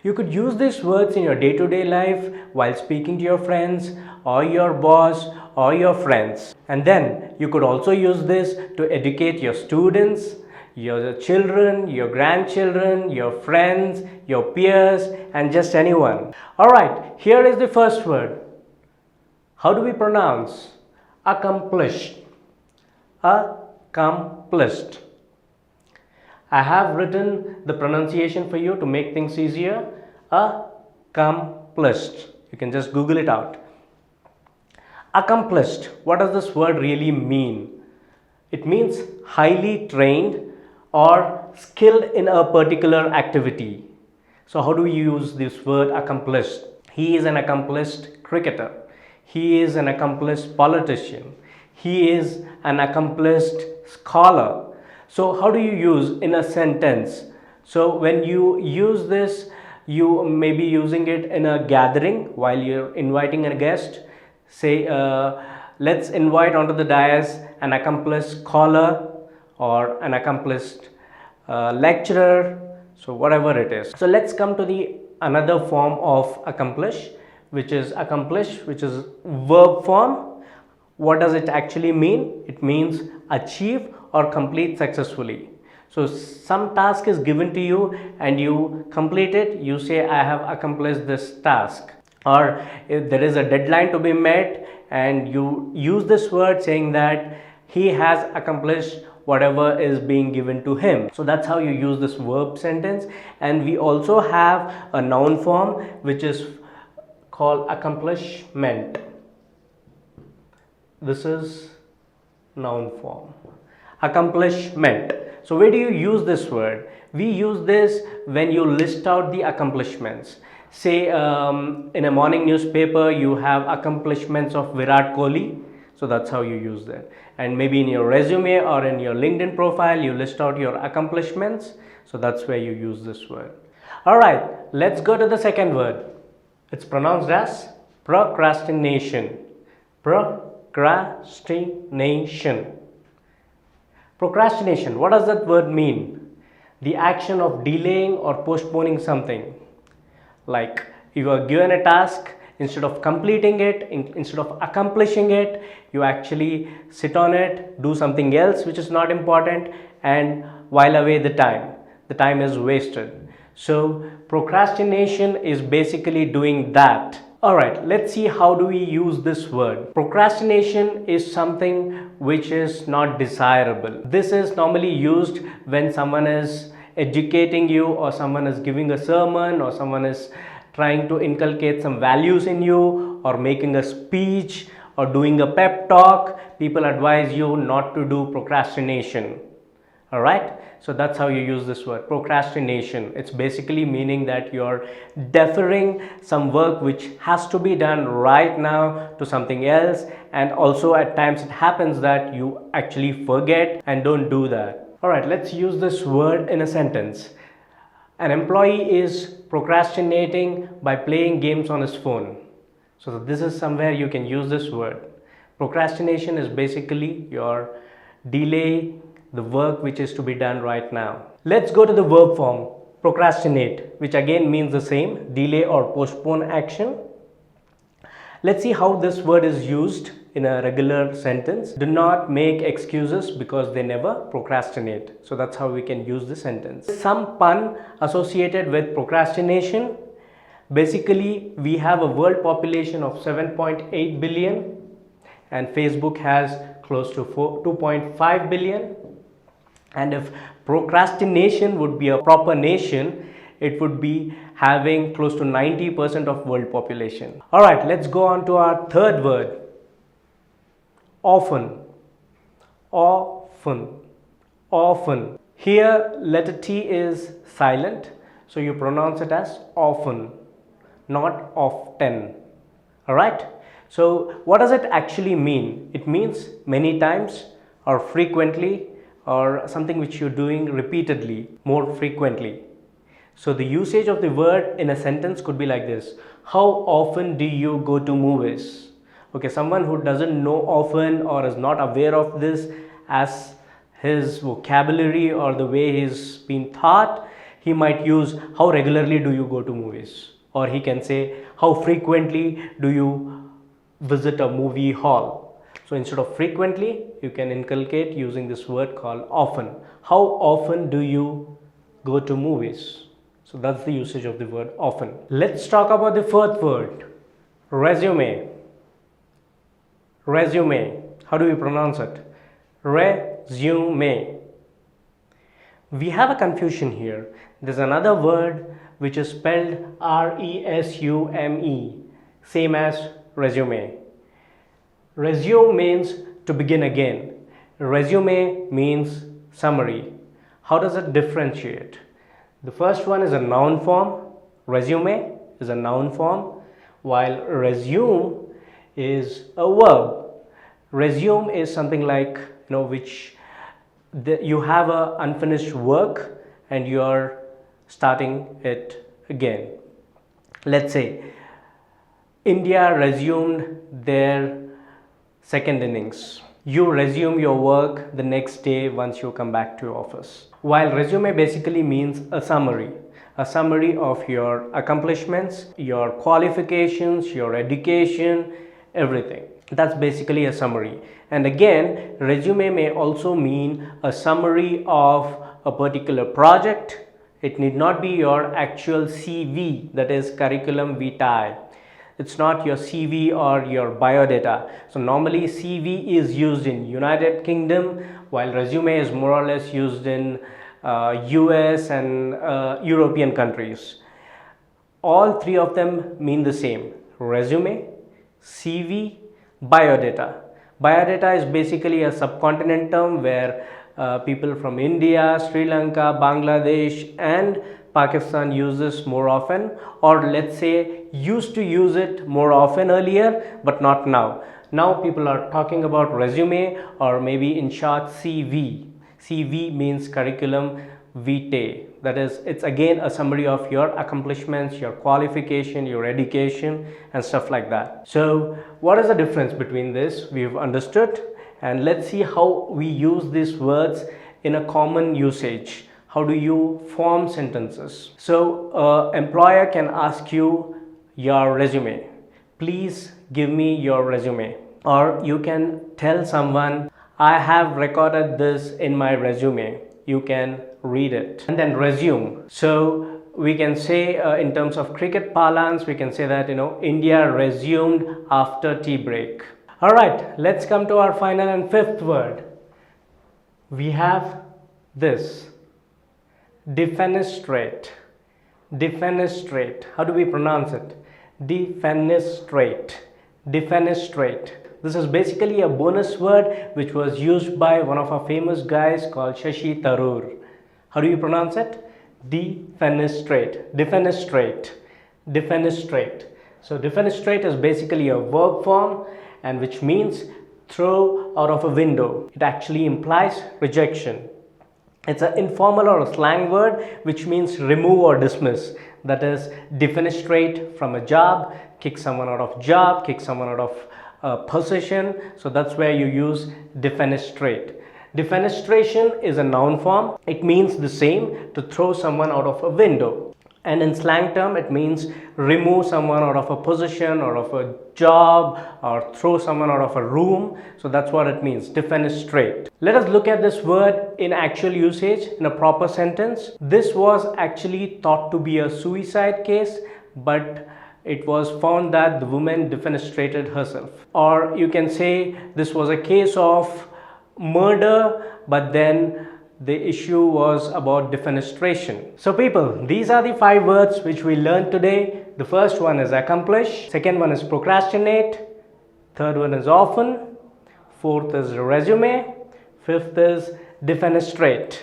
You could use these words in your day-to-day life while speaking to your friends or your boss or your friends. And then you could also use this to educate your students, your children, your grandchildren, your friends, your peers, and just anyone. Alright, here is the first word. How do we pronounce? Accomplished. Accomplished. I have written the pronunciation for you to make things easier. Accomplished. You can just Google it out. Accomplished. What does this word really mean? It means highly trained or skilled in a particular activity. So how do we use this word accomplished? He is an accomplished cricketer. He is an accomplished politician. He is an accomplished scholar. So how do you use in a sentence? So when you use this, you may be using it in a gathering while you're inviting a guest. Say, let's invite onto the dais an accomplished scholar or an accomplished lecturer. So whatever it is. So let's come to the another form of accomplish, which is verb form. What does it actually mean? It means achieve or complete successfully. So some task is given to you and you complete it. You say, I have accomplished this task. Or if there is a deadline to be met and you use this word saying that he has accomplished whatever is being given to him. So that's how you use this verb sentence. And we also have a noun form which is called accomplishment. This is noun form. Accomplishment. So where do you use this word? We use this when you list out the accomplishments. Say in a morning newspaper you have accomplishments of Virat Kohli. So that's how you use that. And maybe in your resume or in your LinkedIn profile you list out your accomplishments. So that's where you use this word. Alright, let's go to the second word. It's pronounced as procrastination. Procrastination. Procrastination, what does that word mean? The action of delaying or postponing something. Like you are given a task, instead of completing it, instead of accomplishing it, you actually sit on it, do something else which is not important, and while away the time is wasted. So procrastination is basically doing that. Alright, let's see how do we use this word. Procrastination is something which is not desirable. This is normally used when someone is educating you or someone is giving a sermon or someone is trying to inculcate some values in you or making a speech or doing a pep talk. People advise you not to do procrastination. Alright, so that's how you use this word, procrastination. It's basically meaning that you're deferring some work which has to be done right now to something else, and also at times it happens that you actually forget and don't do that. Alright, let's use this word in a sentence. An employee is procrastinating by playing games on his phone. So this is somewhere you can use this word. Procrastination is basically your delay the work which is to be done right now. Let's go to the verb form, procrastinate, which again means the same, delay or postpone action. Let's see how this word is used in a regular sentence. Do not make excuses because they never procrastinate. So that's how we can use the sentence. Some pun associated with procrastination. Basically, we have a world population of 7.8 billion and Facebook has close to 2.5 billion. And if procrastination would be a proper nation, it would be having close to 90% of world population. Alright, let's go on to our third word. Often. Often. Often. Here letter T is silent, so you pronounce it as often, not often. Alright, so what does it actually mean? It means many times or frequently, or something which you're doing repeatedly, more frequently. So the usage of the word in a sentence could be like this. How often do you go to movies? Okay, someone who doesn't know often or is not aware of this as his vocabulary or the way he's been taught, He might use how regularly do you go to movies, or he can say how frequently do you visit a movie hall. So instead of frequently, you can inculcate using this word called often. How often do you go to movies? So that's the usage of the word often. Let's talk about the fourth word, résumé. Résumé. How do we pronounce it? Résumé. We have a confusion here. There's another word which is spelled R-E-S-U-M-E, same as resume. Resume means to begin again. Resume means summary. How does it differentiate? The first one is a noun form. Resume is a noun form, while resume is a verb. Resume is something like, which you have a unfinished work and you're starting it again. Let's say India resumed their second innings. You resume your work the next day once you come back to your office. While resume basically means a summary of your accomplishments, your qualifications, your education, everything. That's basically a summary. And again, resume may also mean a summary of a particular project. It need not be your actual CV, that is curriculum vitae. It's not your CV or your biodata. So normally CV is used in United Kingdom, while resume is more or less used in US and European countries. All three of them mean the same: resume, CV, biodata. Biodata is basically a subcontinent term where people from India, Sri Lanka, Bangladesh and Pakistan use this more often, or let's say used to use it more often earlier, but not now. Now people are talking about resume, or maybe in short CV. CV means curriculum vitae. That is, it's again a summary of your accomplishments, your qualification, your education and stuff like that. So what is the difference between this? We've understood, and let's see how we use these words in a common usage. How do you form sentences? So employer can ask you your resume. Please give me your resume. Or you can tell someone, I have recorded this in my resume. You can read it. And then resume. So we can say in terms of cricket parlance, we can say that India resumed after tea break. All right, let's come to our final and fifth word. We have this, defenestrate. Defenestrate. How do we pronounce it? Defenestrate. Defenestrate. This is basically a bonus word which was used by one of our famous guys called Shashi Tharoor. How do you pronounce it? Defenestrate. Defenestrate. Defenestrate. So defenestrate is basically a verb form, and which means throw out of a window. It actually implies rejection. It's an informal or a slang word which means remove or dismiss. That is, defenestrate from a job, kick someone out of job, kick someone out of a position. So that's where you use defenestrate. Defenestration is a noun form. It means the same, to throw someone out of a window. And in slang term, it means remove someone out of a position or of a job, or throw someone out of a room. So that's what it means, defenestrate. Let us look at this word in actual usage in a proper sentence. This was actually thought to be a suicide case, but it was found that the woman defenestrated herself. Or you can say this was a case of murder, but then the issue was about defenestration. So people, these are the 5 words which we learned today. The first one is accomplish, second one is procrastinate, third one is often, fourth is resume, fifth is defenestrate.